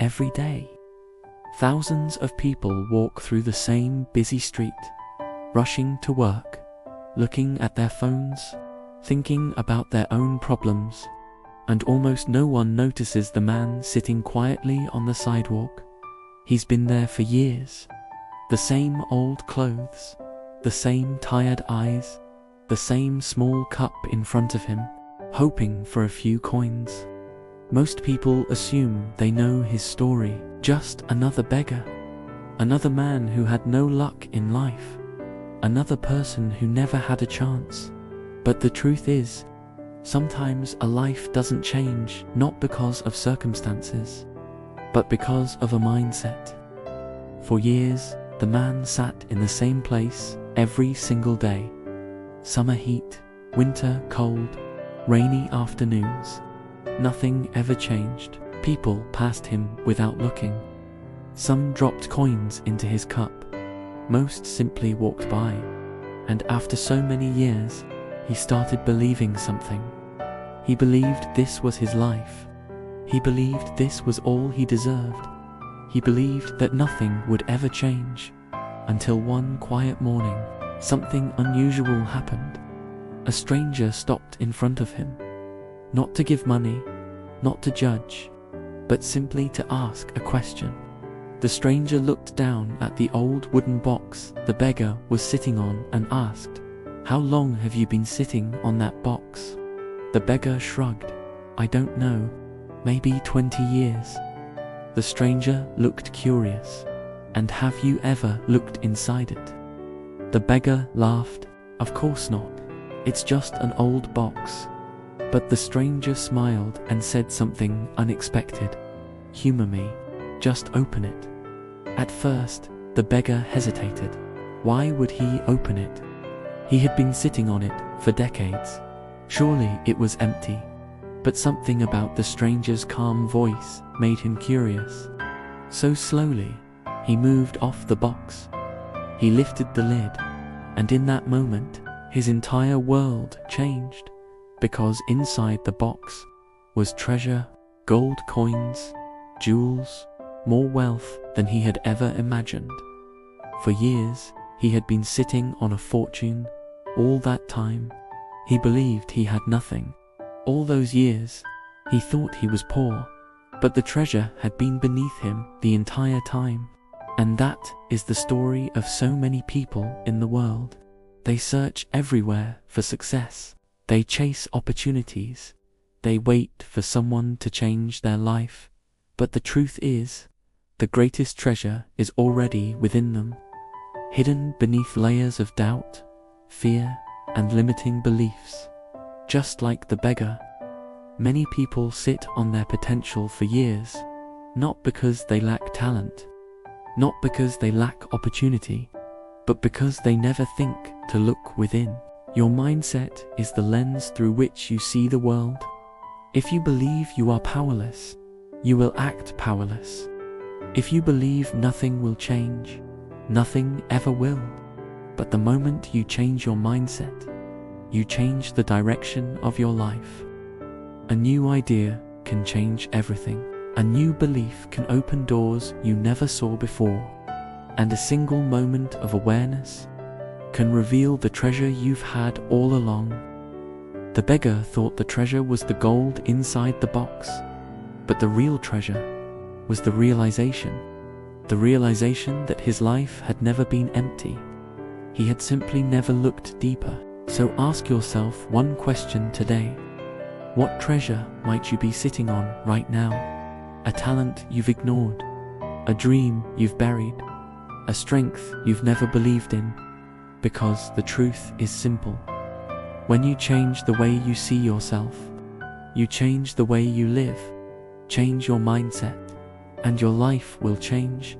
every day. Thousands of people walk through the same busy street, rushing to work, looking at their phones, thinking about their own problems, and almost no one notices the man sitting quietly on the sidewalk. He's been there for years. The same old clothes, the same tired eyes, the same small cup in front of him, hoping for a few coins. Most people assume they know his story. Just another beggar, another man who had no luck in life, another person who never had a chance. But the truth is, sometimes a life doesn't change not because of circumstances, but because of a mindset. For years, the man sat in the same place every single day. Summer heat, winter cold, rainy afternoons. Nothing ever changed. People passed him without looking. Some dropped coins into his cup. Most simply walked by. And after so many years, he started believing something. He believed this was his life. He believed this was all he deserved. He believed that nothing would ever change. Until one quiet morning, something unusual happened. A stranger stopped in front of him. Not to give money, not to judge, but simply to ask a question. The stranger looked down at the old wooden box the beggar was sitting on and asked, "How long have you been sitting on that box?" The beggar shrugged. "I don't know, maybe 20 years. The stranger looked curious. "And have you ever looked inside it?" The beggar laughed. "Of course not. It's just an old box." But the stranger smiled and said something unexpected. "Humor me. Just open it." At first, the beggar hesitated. Why would he open it? He had been sitting on it for decades. Surely it was empty. But something about the stranger's calm voice made him curious. So slowly, he moved off the box. He lifted the lid, and in that moment, his entire world changed. Because inside the box was treasure, gold coins, jewels, more wealth than he had ever imagined. For years, he had been sitting on a fortune. All that time, he believed he had nothing. All those years, he thought he was poor, but the treasure had been beneath him the entire time. And that is the story of so many people in the world. They search everywhere for success. They chase opportunities. They wait for someone to change their life. But the truth is, the greatest treasure is already within them, hidden beneath layers of doubt, fear, and limiting beliefs. Just like the beggar, many people sit on their potential for years, not because they lack talent, not because they lack opportunity, but because they never think to look within. Your mindset is the lens through which you see the world. If you believe you are powerless, you will act powerless. If you believe nothing will change, nothing ever will. But the moment you change your mindset, you change the direction of your life. A new idea can change everything. A new belief can open doors you never saw before. And a single moment of awareness can reveal the treasure you've had all along. The beggar thought the treasure was the gold inside the box, but the real treasure was the realization that his life had never been empty. He had simply never looked deeper. So ask yourself one question today. What treasure might you be sitting on right now? A talent you've ignored, a dream you've buried, a strength you've never believed in. Because the truth is simple. When you change the way you see yourself, you change the way you live. Change your mindset, and your life will change.